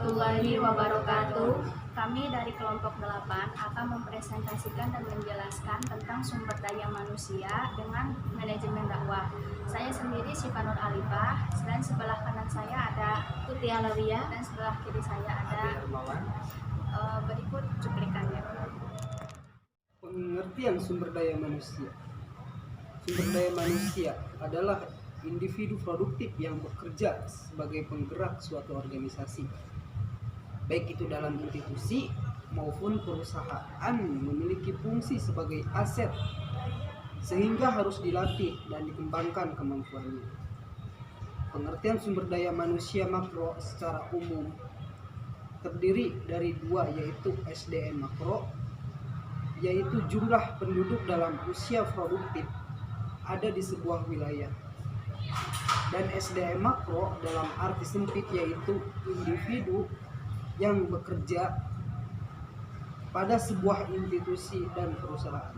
warahmatullahi wabarakatuh. Kami dari kelompok 8 akan mempresentasikan dan menjelaskan tentang sumber daya manusia dengan manajemen dakwah. Saya sendiri Syifa Nur Alifah, dan sebelah kanan saya ada Tuti Alawiyah, dan sebelah kiri saya ada berikut cuplikannya. Pengertian sumber daya manusia. Sumber daya manusia adalah individu produktif yang bekerja sebagai penggerak suatu organisasi, baik itu dalam institusi maupun perusahaan, memiliki fungsi sebagai aset sehingga harus dilatih dan dikembangkan kemampuannya. Pengertian sumber daya manusia makro secara umum terdiri dari dua, yaitu SDM makro, yaitu jumlah penduduk dalam usia produktif ada di sebuah wilayah, dan SDM makro dalam arti sempit yaitu individu yang bekerja pada sebuah institusi dan perusahaan.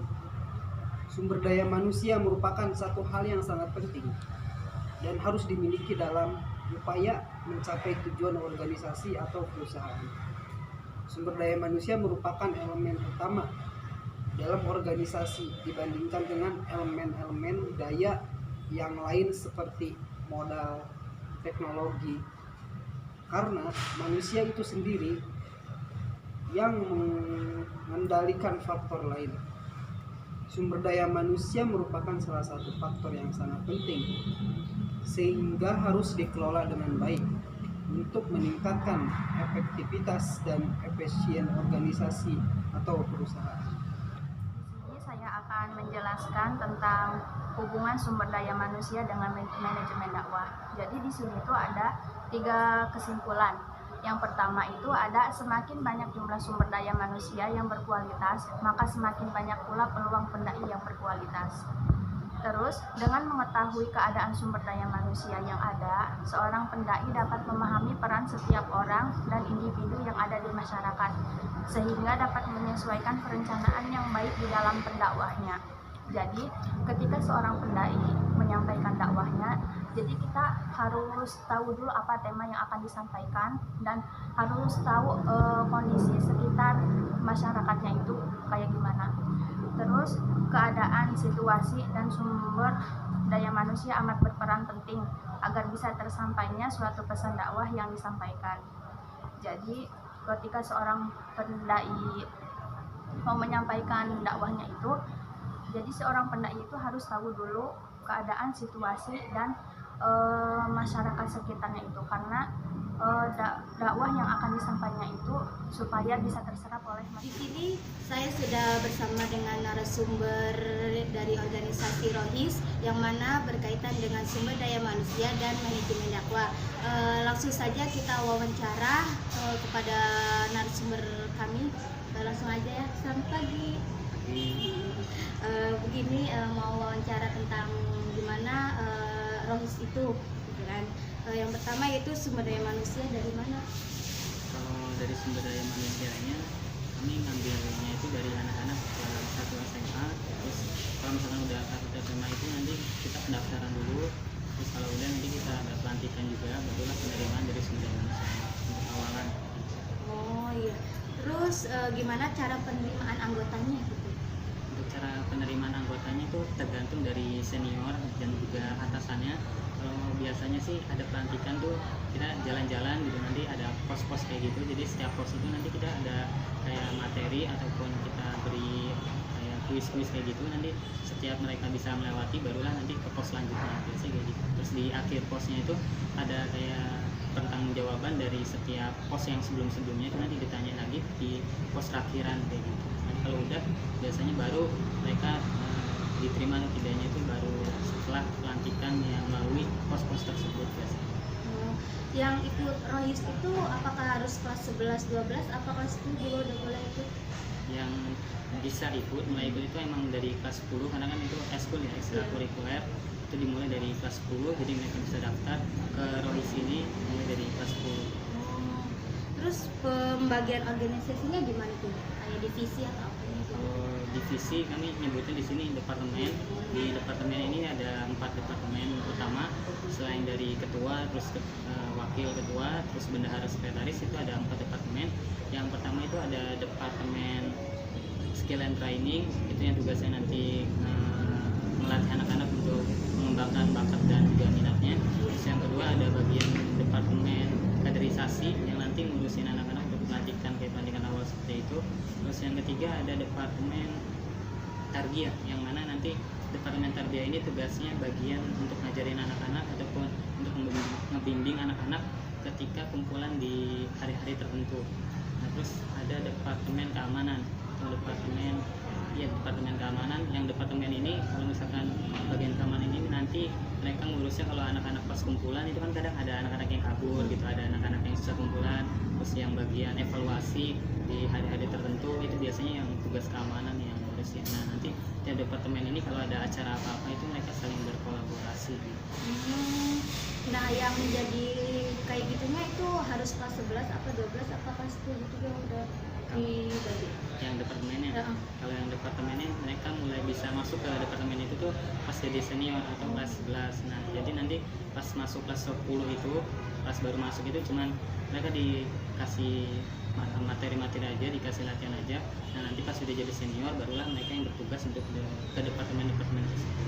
Sumber daya manusia merupakan satu hal yang sangat penting dan harus dimiliki dalam upaya mencapai tujuan organisasi atau perusahaan. Sumber daya manusia merupakan elemen utama dalam organisasi dibandingkan dengan elemen-elemen daya yang lain seperti modal, teknologi, karena manusia itu sendiri yang mengendalikan faktor lain. Sumber daya manusia merupakan salah satu faktor yang sangat penting sehingga harus dikelola dengan baik untuk meningkatkan efektivitas dan efisien organisasi atau perusahaan. Saya akan menjelaskan tentang hubungan sumber daya manusia dengan manajemen dakwah. Jadi di sini tuh ada 3 kesimpulan. Yang pertama itu ada semakin banyak jumlah sumber daya manusia yang berkualitas, maka semakin banyak pula peluang pendai yang berkualitas. Terus, dengan mengetahui keadaan sumber daya manusia yang ada, seorang pendai dapat memahami peran setiap orang dan individu yang ada di masyarakat, sehingga dapat menyesuaikan perencanaan yang baik di dalam pendakwahnya. Jadi, ketika seorang pendai menyampaikan dakwahnya, jadi kita harus tahu dulu apa tema yang akan disampaikan dan harus tahu kondisi sekitar masyarakatnya itu kayak gimana. Terus keadaan, situasi, dan sumber daya manusia amat berperan penting agar bisa tersampainya suatu pesan dakwah yang disampaikan. Jadi ketika seorang pendai mau menyampaikan dakwahnya itu, jadi seorang pendai itu harus tahu dulu keadaan, situasi, dan masyarakat sekitarnya itu, karena dakwah yang akan disampaikannya itu supaya bisa terserap oleh masyarakat. Di sini saya sudah bersama dengan narasumber dari organisasi Rohis yang mana berkaitan dengan sumber daya manusia dan manajemen dakwah. Langsung saja kita wawancara kepada narasumber kami. Langsung aja ya. Selamat pagi. Begini mau wawancara tentang gimana Rohis itu, gitu kan. Yang pertama yaitu sumber daya manusia dari mana? Kalau dari sumber daya manusianya, kami ngambilnya itu dari anak-anak kelas 1 SMA. Terus kalau misalkan udah kelas 1 SMA itu nanti kita pendaftaran dulu. Terus kalau udah nanti kita ada pelantikan juga, barulah penerimaan dari sumber daya manusia untuk awalan. Oh iya. Terus gimana cara penerimaan anggotanya gitu? Untuk cara penerimaan anggotanya itu tergantung dari senior dan juga atasannya. Kalau biasanya sih ada pelantikan tuh kita jalan-jalan gitu, nanti ada pos-pos kayak gitu. Jadi setiap pos itu nanti kita ada kayak materi ataupun kita beri kayak kuis-kuis kayak gitu. Nanti setiap mereka bisa melewati barulah nanti ke pos selanjutnya, biasanya kayak gitu. Terus di akhir posnya itu ada kayak pertanggungjawaban dari setiap pos yang sebelum-sebelumnya itu nanti ditanya lagi di pos terakhiran kayak gitu. Nanti kalau udah biasanya baru mereka diterima atau tidaknya itu baru setelah pelantikan yang melalui pos-pos tersebut biasanya. Yang ikut Rohis itu apakah harus kelas 11, 12, apa kelas 10 juga udah boleh ikut? Yang bisa ikut, mulai ikut itu emang dari kelas 10, karena kan itu eskul ya, ekstrakurikuler. Itu dimulai dari kelas 10, jadi mereka bisa daftar ke Rohis ini mulai dari kelas 10. Terus pembagian organisasinya gimana tuh? Kayak divisi atau apa gitu? divisi, kami nyebutnya di sini departemen. Di departemen ini ada 4 departemen utama, selain dari ketua, terus wakil ketua, terus bendahara sekretaris, itu ada 4 departemen. Yang pertama itu ada departemen skill and training, itu yang tugasnya nanti melatih anak-anak untuk mengembangkan bakat dan juga minatnya. Terus yang kedua ada bagian departemen kaderisasi yang nanti ngurusin anak-anak untuk pelantikan kayak pelantikan awal seperti itu. Terus yang ketiga ada departemen tarbiyah, yang mana nanti departemen tarbiyah ini tugasnya bagian untuk ngajarin anak-anak ataupun untuk ngebimbing anak-anak ketika kumpulan di hari-hari tertentu. Nah, terus ada departemen keamanan atau departemen keamanan. Yang departemen ini kalau misalkan bagian keamanan ini nanti mereka ngurusnya kalau anak-anak pas kumpulan itu kan kadang ada anak-anak yang kabur gitu, ada anak-anak yang susah kumpulan. Terus yang bagian evaluasi di hari-hari tertentu itu biasanya yang tugas keamanan yang ngurusin. Nah, nanti tiap departemen ini kalau ada acara apa-apa itu mereka saling berkolaborasi gitu. Nah, yang menjadi kayak gitunya itu harus kelas 11 apa 12 apa kelas 10 gitu yang udah dibagi. Yang departemennya, kalau yang departemennya mereka mulai bisa masuk ke departemen itu tuh pas jadi senior atau kelas 11. Nah, jadi nanti pas masuk kelas 10 itu, pas baru masuk itu cuman mereka dikasih materi-materi aja, dikasih latihan aja. Nah, nanti pas sudah jadi senior barulah mereka yang bertugas untuk ke departemen-departemen tersebut.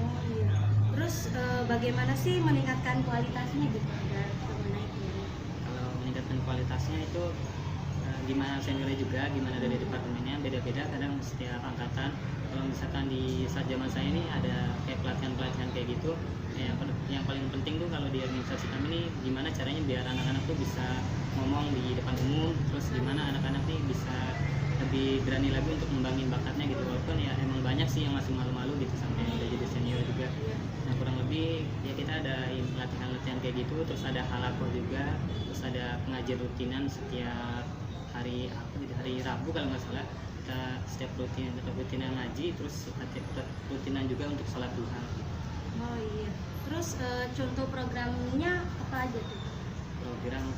Oh iya. Terus bagaimana sih meningkatkan kualitasnya gitu agar bisa menaik ini? Kalau meningkatkan kualitasnya itu gimana seniornya juga, gimana dari departemennya, beda-beda kadang setiap angkatan. Kalau misalkan di saat zaman saya ini ada kayak pelatihan-pelatihan kayak gitu, yang paling penting tuh kalau di organisasi kami ini gimana caranya biar anak-anak tuh bisa ngomong di depan umum, terus gimana anak-anak nih bisa lebih berani lagi untuk ngembangin bakatnya gitu. Walaupun ya emang banyak sih yang masih malu-malu gitu sampai udah jadi senior juga. Nah, kurang lebih ya kita ada latihan-latihan kayak gitu, terus ada halakoh juga, terus ada pengajian rutinan setiap hari hari Rabu kalau nggak salah. Kita setiap rutinan ngaji, terus rutinan juga untuk sholat duha. Oh iya. Terus contoh programnya apa aja tuh?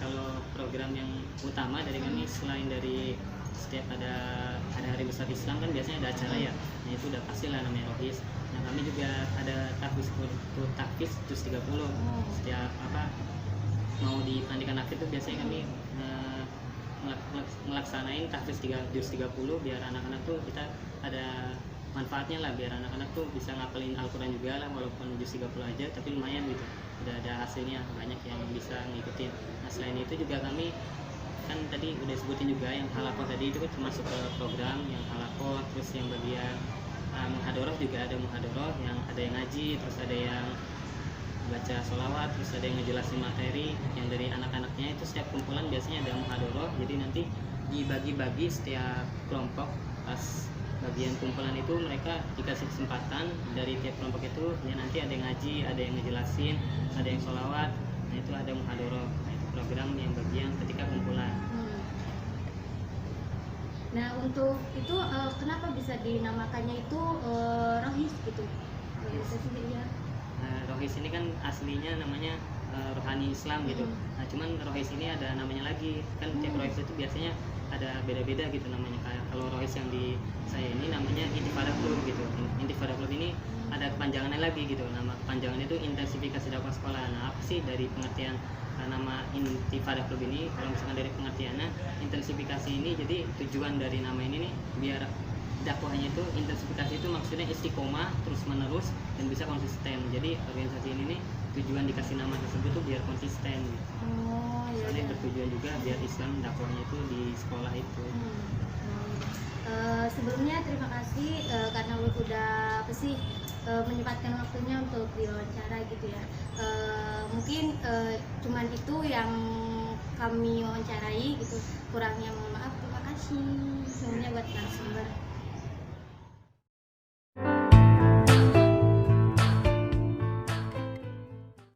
Kalau program yang utama dari kami selain dari setiap ada hari-hari besar Islam kan biasanya ada acara ya. Nah, itu udah pasti lah namanya Rohis. Nah, kami juga ada tahfiz juz 30. Setiap mau di pelantikan akhir tuh biasanya kami melaksanain tahfiz juz 30 biar anak-anak tuh kita ada manfaatnya lah, biar anak-anak tuh bisa ngapalin Al-Quran juga lah, walaupun juz 30 aja tapi lumayan gitu, udah ada hasilnya, banyak yang bisa ngikutin. Nah, selain itu juga kami kan tadi udah sebutin juga yang halakoh tadi itu termasuk ke program yang halakoh. Terus yang bagian muhadoroh juga ada muhadoroh, yang ada yang ngaji, terus ada yang baca sholawat, terus ada yang ngejelasin materi. Yang dari anak-anaknya itu setiap kumpulan biasanya ada muhadoroh, jadi nanti dibagi-bagi setiap kelompok. Pas bagian kumpulan itu mereka dikasih kesempatan dari tiap kelompok itu ya, nanti ada yang ngaji, ada yang ngejelasin, ada yang sholawat. Nah, itu ada muhadoroh. Nah, itu program yang bagian ketika kumpulan. Nah, untuk itu kenapa bisa dinamakannya itu Rohis gitu? Ya. Nah, Rohis ini kan aslinya namanya rohani Islam gitu. Nah, cuman Rohis ini ada namanya lagi. Kan tiap Rohis itu biasanya ada beda-beda gitu namanya. Kayak kalau Rohis yang di saya ini namanya Intifadah Club gitu. Intifadah Club ini ada kepanjangannya lagi gitu. Nama kepanjangannya itu intensifikasi dakwah sekolah. Nah, apa sih dari pengertian nama Intifadah Club ini? Kalau misalkan dari pengertiannya, intensifikasi ini jadi tujuan dari nama ini nih biar dakwahnya itu, intensifikasi itu maksudnya istiqomah, terus menerus dan bisa konsisten. Jadi organisasi ini nih tujuan dikasih nama tersebut tuh biar konsisten gitu. Soalnya bertujuan juga biar Islam dakwahnya itu di sekolah itu. Sebelumnya terima kasih karena udah menyempatkan waktunya untuk diwawancara gitu ya. Mungkin cuman itu yang kami wawancarai gitu, kurangnya mohon maaf. Terima kasih semuanya buat narasumber.